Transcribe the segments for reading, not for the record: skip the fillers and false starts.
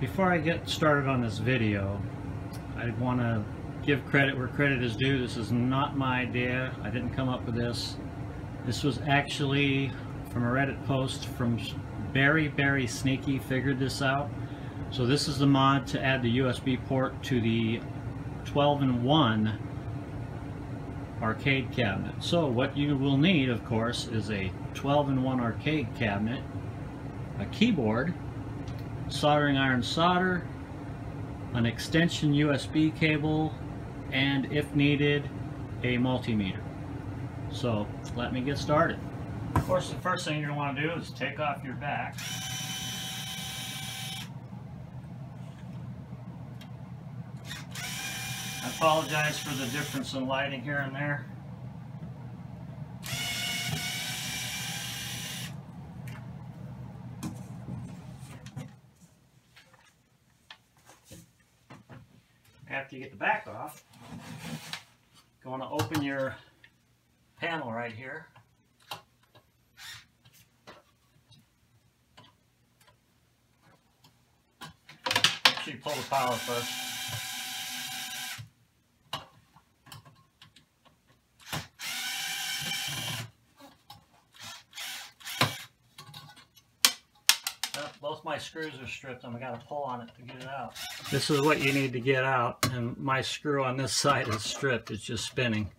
Before I get started on this video, I want to give credit where credit is due. This is not my idea. I didn't come up with this. This was actually from a Reddit post from berryberrysneaky. Figured this out. So this is the mod to add the USB port to the 12-in-1 arcade cabinet. So what you will need, of course, is a 12-in-1 arcade cabinet, a keyboard, soldering iron solder, an extension USB cable, and if needed, a multimeter. So let me get started. Of course, the first thing you're going to want to do is take off your back. I apologize for the difference in lighting here and there. After you get the back off, you want to open your panel right here. Make sure you pull the power first. Both my screws are stripped and I got to pull on it to get it out. This is what you need to get out, and my screw on this side is stripped. It's just spinning.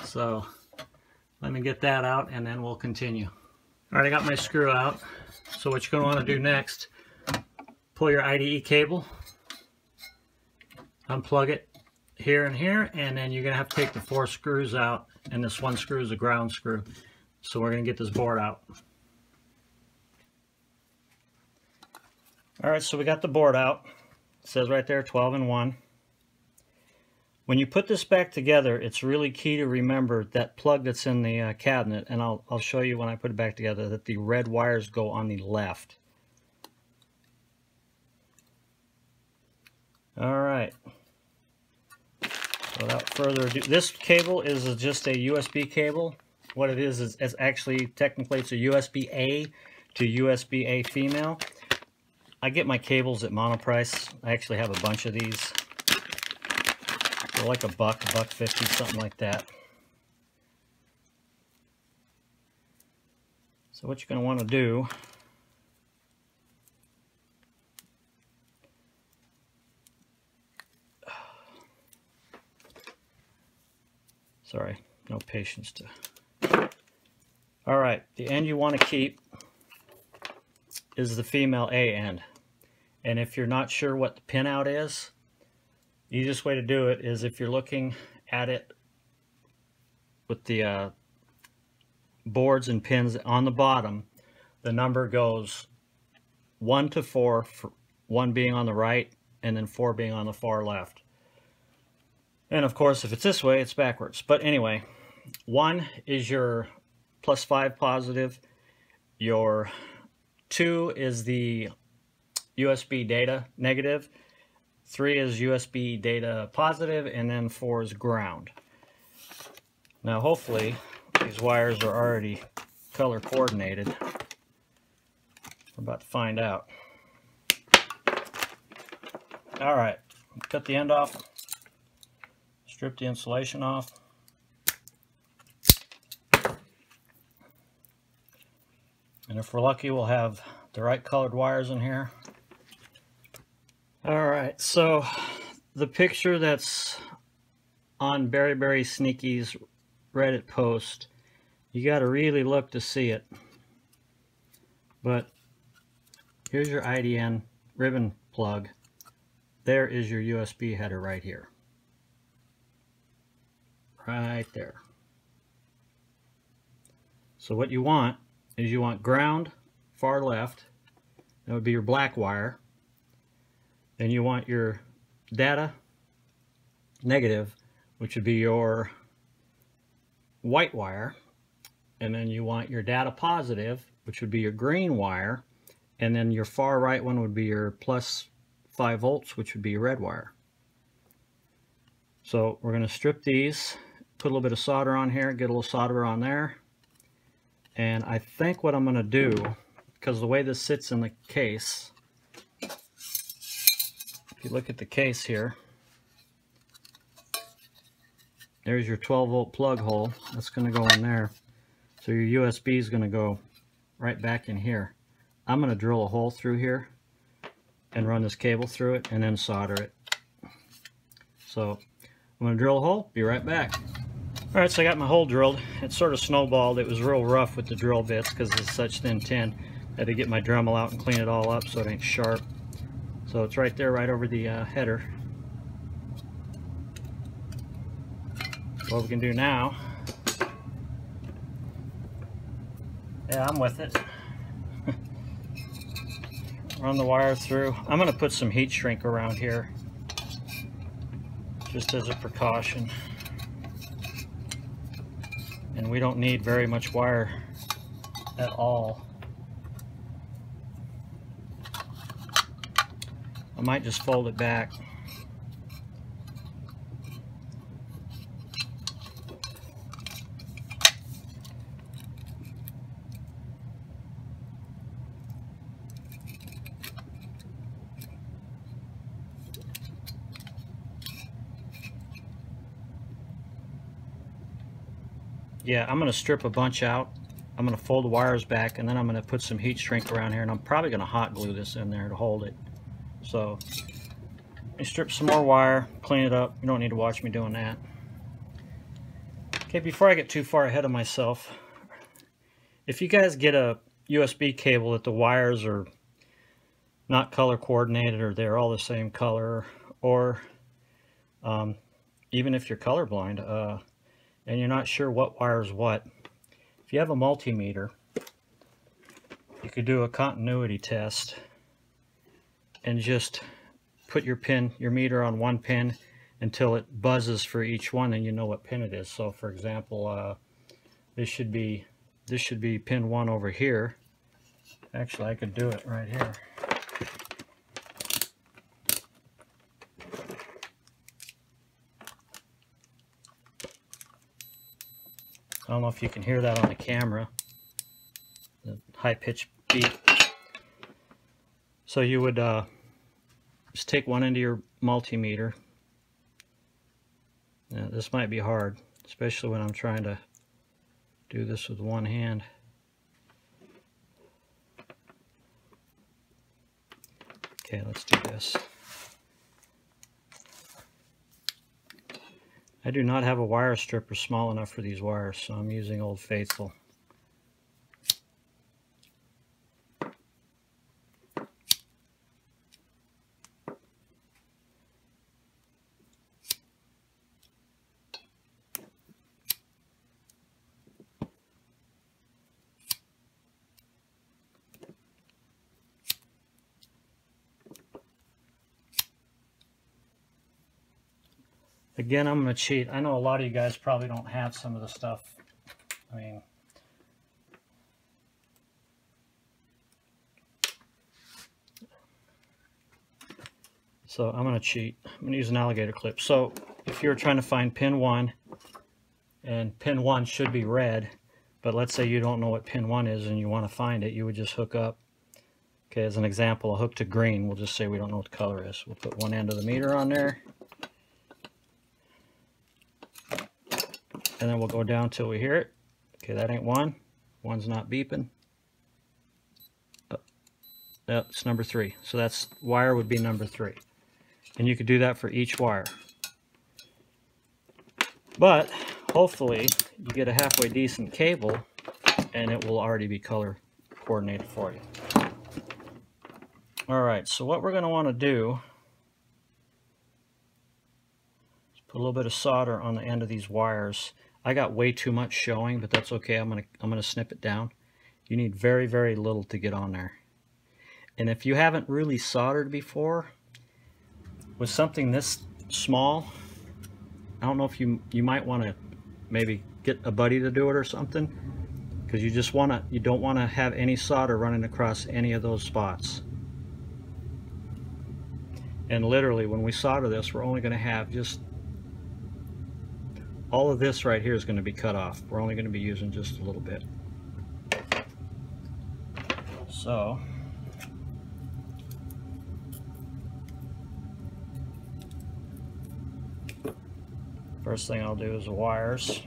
So let me get that out and then we'll continue. Alright, I got my screw out. So what you're going to want to do next, pull your IDE cable, unplug it here and here, and then you're going to have to take the 4 screws out, and this one screw is a ground screw. So we're going to get this board out. Alright, so we got the board out. It says right there 12-in-1. When you put this back together, it's really key to remember that plug that's in the cabinet, and I'll show you when I put it back together that the red wires go on the left. Alright. Without further ado, this cable is just a USB cable. What it is actually, technically, it's a USB-A to USB-A female. I get my cables at Monoprice. I actually have a bunch of these. They're like $1.50, something like that. So what you're going to want to do, sorry, no patience to. Alright, the end you want to keep is the female A end. And if you're not sure what the pinout is, the easiest way to do it is if you're looking at it with the boards and pins on the bottom, the number goes 1 to 4, 1 being on the right and then 4 being on the far left. And of course, if it's this way, it's backwards. But anyway, 1 is your +5 positive, your 2 is the USB data negative, 3 is USB data positive, and then 4 is ground. Now hopefully these wires are already color coordinated. We're about to find out. Alright, cut the end off, strip the insulation off. And if we're lucky, we'll have the right colored wires in here. Alright, so the picture that's on berryberrysneaky's Reddit post, you got to really look to see it. But here's your IDN ribbon plug. There is your USB header right here. Right there. So what you want is you want ground far left. That would be your black wire. Then you want your data negative, which would be your white wire. And then you want your data positive, which would be your green wire. And then your far right one would be your +5 volts, which would be your red wire. So we're going to strip these, put a little bit of solder on here, get a little solder on there. And I think what I'm going to do, because the way this sits in the case, if you look at the case here, there's your 12-volt plug hole. That's going to go in there. So your USB is going to go right back in here. I'm going to drill a hole through here and run this cable through it and then solder it. So I'm going to drill a hole, be right back. Alright, so I got my hole drilled. It sort of snowballed. It was real rough with the drill bits because it's such thin tin. I had to get my Dremel out and clean it all up so it ain't sharp. So it's right there, right over the header. What we can do now, yeah, I'm with it. Run the wire through. I'm going to put some heat shrink around here just as a precaution. And we don't need very much wire at all. I might just fold it back. Yeah, I'm going to strip a bunch out. I'm going to fold the wires back, and then I'm going to put some heat shrink around here, and I'm probably going to hot glue this in there to hold it. So, I strip some more wire, clean it up. You don't need to watch me doing that. Okay, before I get too far ahead of myself, if you guys get a USB cable that the wires are not color coordinated or they're all the same color, or even if you're colorblind, and you're not sure what wire is what, if you have a multimeter, you could do a continuity test and just put your meter on one pin until it buzzes for each one, and you know what pin it is. So for example, this should be pin 1 over here. Actually, I could do it right here. I don't know if you can hear that on the camera, the high-pitched beep. So you would just take one end of your multimeter. Now, this might be hard, especially when I'm trying to do this with one hand. Okay, let's do this. I do not have a wire stripper small enough for these wires, so I'm using Old Faithful. Again, I'm going to cheat. I know a lot of you guys probably don't have some of the stuff. I mean, so I'm going to cheat. I'm going to use an alligator clip. So if you're trying to find pin 1, and pin 1 should be red, but let's say you don't know what pin 1 is and you want to find it, you would just hook up. Okay, as an example, a hook to green. We'll just say we don't know what the color is. We'll put one end of the meter on there. And then we'll go down till we hear it. Okay, that ain't 1. 1's not beeping. Oh, it's number 3. So that's wire would be number 3. And you could do that for each wire. But hopefully you get a halfway decent cable and it will already be color coordinated for you. Alright, so what we're going to want to do is put a little bit of solder on the end of these wires. I got way too much showing, but that's okay. I'm gonna snip it down. You need very, very little to get on there. And if you haven't really soldered before, with something this small, I don't know if you might want to maybe get a buddy to do it or something, because you don't want to have any solder running across any of those spots. And literally, when we solder this, we're only going to have just all of this right here is going to be cut off. We're only going to be using just a little bit. So First thing I'll do is wires.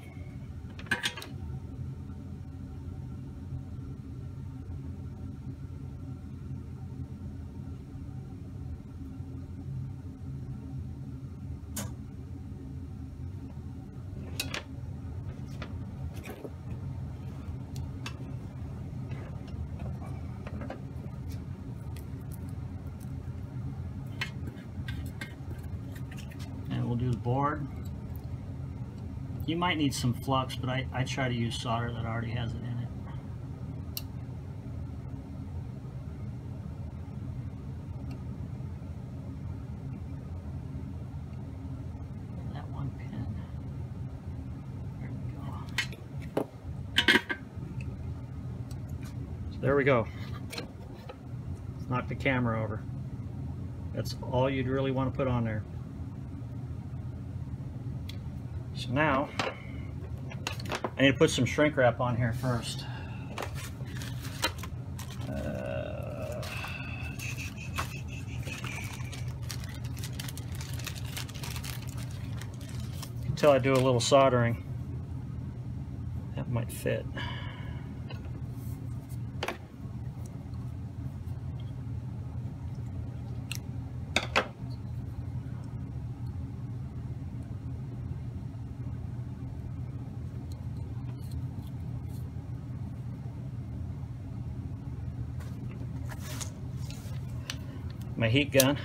And we'll do the board. You might need some flux, but I try to use solder that already has it in it. That one pin. There we go. So there we go. Let's knock the camera over. That's all you'd really want to put on there. So now, I need to put some shrink wrap on here first. Until I do a little soldering, that might fit. My heat gun.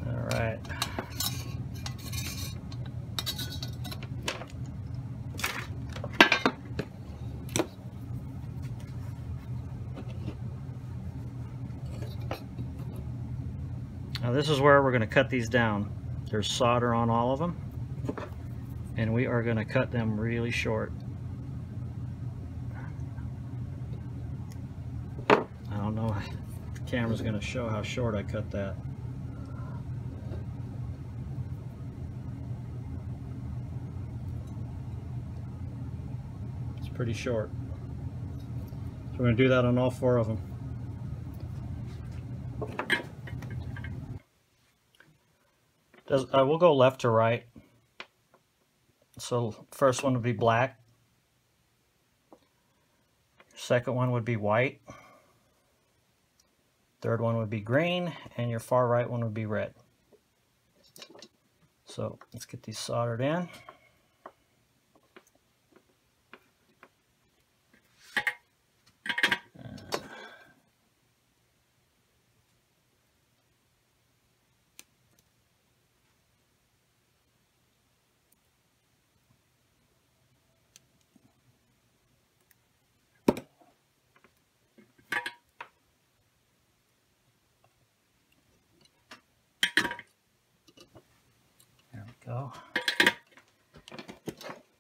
All right. Now this is where we're going to cut these down. There's solder on all of them, and we are going to cut them really short. I don't know if the camera's going to show how short I cut that. It's pretty short. So we're going to do that on all 4 of them. We'll go left to right. So first one would be black. Second one would be white. Third one would be green, and your far right one would be red. So let's get these soldered in. Go.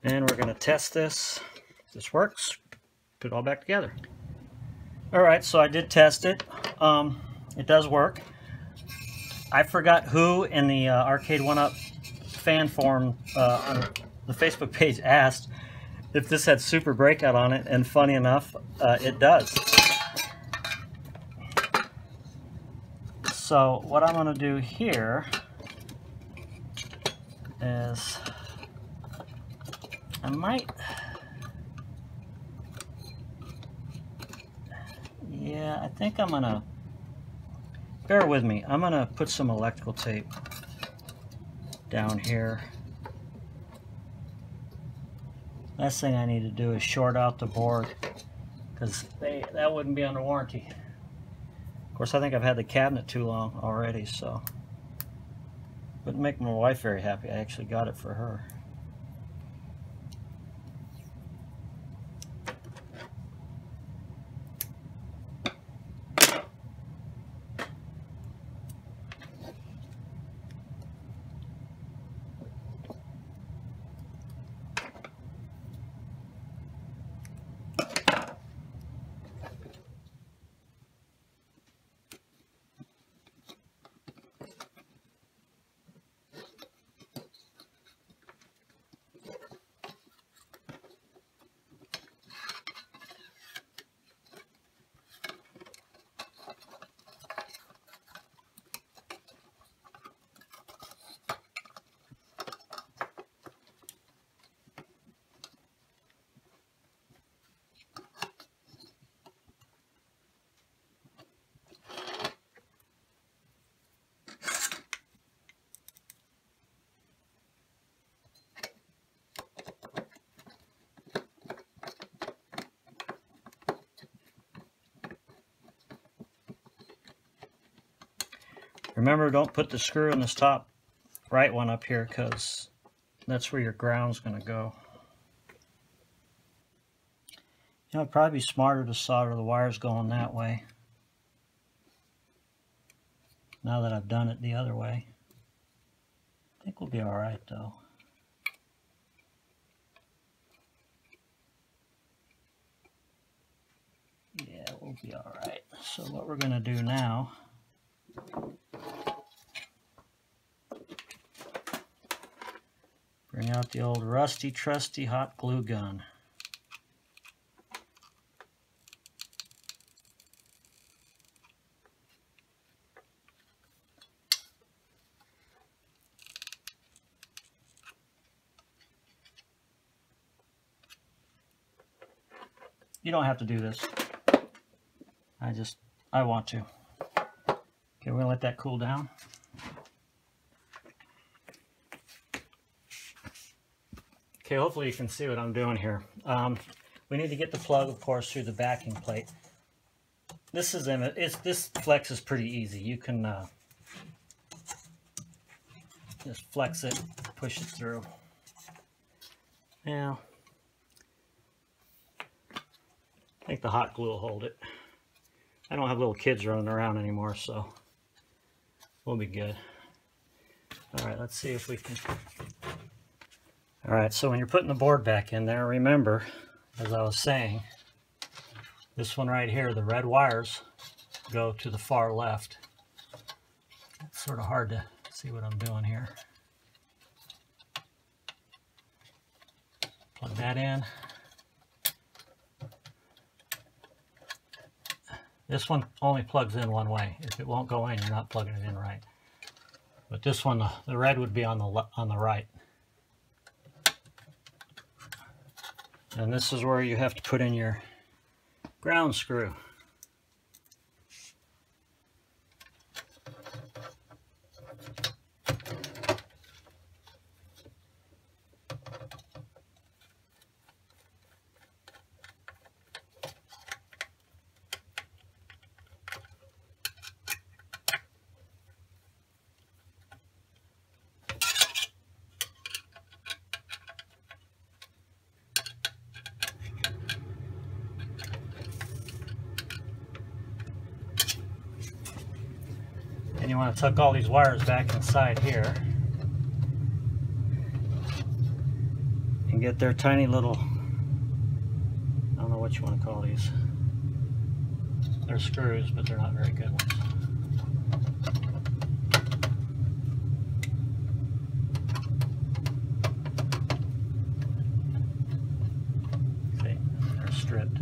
And we're going to test this. If this works, put it all back together. Alright, so I did test it. It does work. I forgot who in the Arcade1UP fan forum on the Facebook page asked if this had Super Breakout on it, and funny enough, it does. So what I'm going to do here is I might, yeah, I think I'm gonna, bear with me, I'm gonna put some electrical tape down here. Last thing I need to do is short out the board, because that wouldn't be under warranty. Of course, I think I've had the cabinet too long already, so wouldn't make my wife very happy. I actually got it for her. Remember, don't put the screw in this top right one up here, because that's where your ground's going to go. You know, it'd probably be smarter to solder the wires going that way, now that I've done it the other way. I think we'll be all right, though. Yeah, we'll be all right. So what we're going to do now, bring out the old rusty, trusty hot glue gun. You don't have to do this. I want to. Okay, we're gonna let that cool down. Okay, hopefully you can see what I'm doing here. We need to get the plug, of course, through the backing plate. This flex is pretty easy. You can just flex it, push it through. Now, I think the hot glue will hold it. I don't have little kids running around anymore, so we'll be good. All right, let's see if we can. All right, so when you're putting the board back in there, remember, as I was saying, this one right here, the red wires go to the far left. It's sort of hard to see what I'm doing here. Plug that in. This one only plugs in one way. If it won't go in, you're not plugging it in right. But this one, the red would be on the right. And this is where you have to put in your ground screw. And you want to tuck all these wires back inside here and get their tiny little, I don't know what you want to call these. They're screws, but they're not very good ones. See, they're stripped.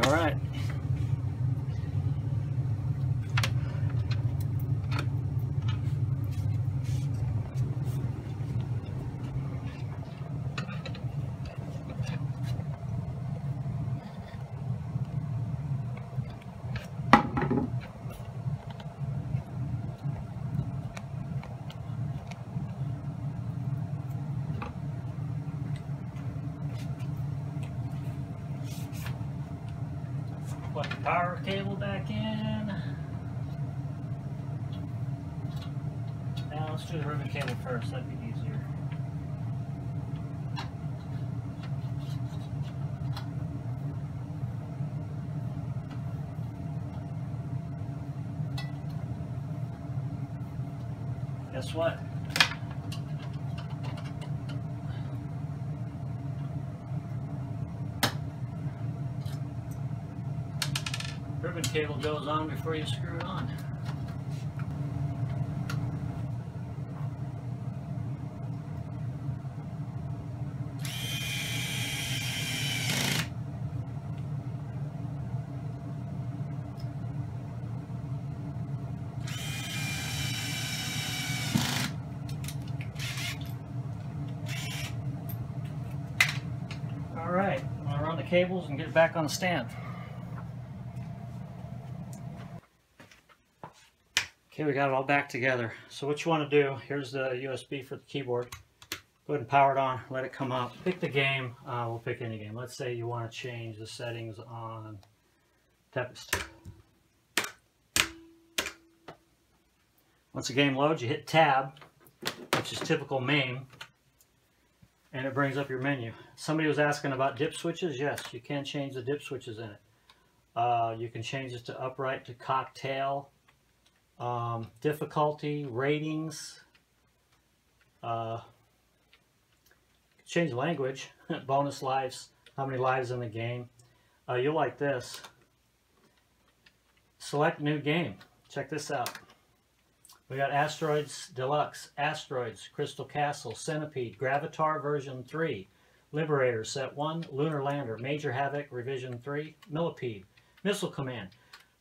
All right. Put the power cable back in. Now let's do the ribbon cable first, that'd be easier. Guess what? Ribbon cable goes on before you screw it on. Alright, I'm going to run the cables and get it back on the stand. Okay, we got it all back together. So what you want to do, here's the USB for the keyboard. Go ahead and power it on, let it come up. Pick the game, we'll pick any game. Let's say you want to change the settings on Tempest. Once the game loads, you hit tab, which is typical MAME, and it brings up your menu. Somebody was asking about dip switches. Yes, you can change the dip switches in it. You can change it to upright, to cocktail, difficulty, ratings, change language, bonus lives, how many lives in the game. You'll like this. Select new game. Check this out. We got Asteroids Deluxe, Asteroids, Crystal Castle, Centipede, Gravitar version 3, Liberator set 1, Lunar Lander, Major Havoc revision 3, Millipede, Missile Command,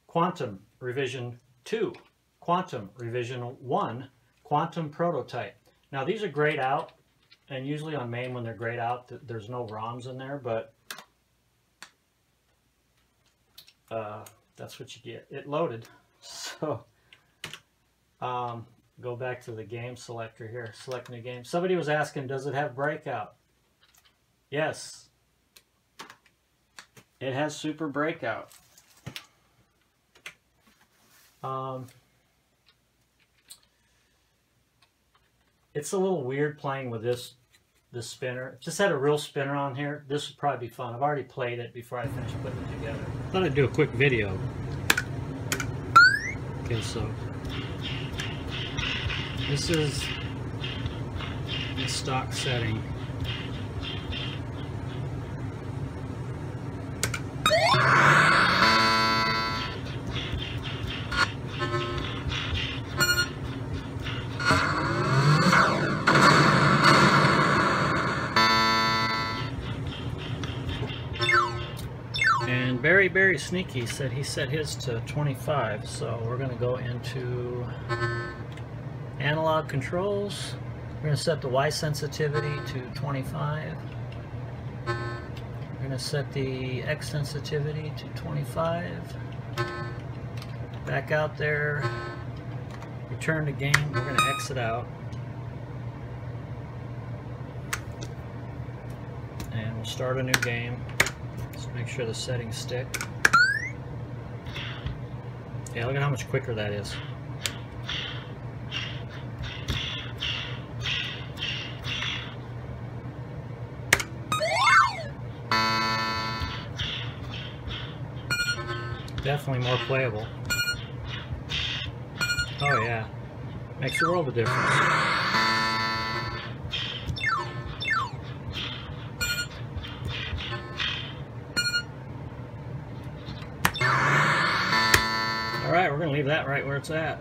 Quantum revision 2, Quantum revision 1, Quantum Prototype. Now these are grayed out, and usually on MAME when they're grayed out, there's no ROMs in there, but that's what you get. It loaded. So go back to the game selector here, select new game. Somebody was asking, does it have breakout? Yes, it has super breakout. It's a little weird playing with this spinner. Just had a real spinner on here. This would probably be fun. I've already played it before I finished putting it together. Thought I'd do a quick video. Okay, so this is the stock setting. And Berry Sneaky said he set his to 25, so we're going to go into analog controls. We're going to set the Y sensitivity to 25. We're going to set the X sensitivity to 25. Back out there, return to game. We're going to exit out. And we'll start a new game. Just make sure the settings stick. Yeah, look at how much quicker that is. Definitely more playable. Oh yeah, makes a world of difference. Alright, we're going to leave that right where it's at.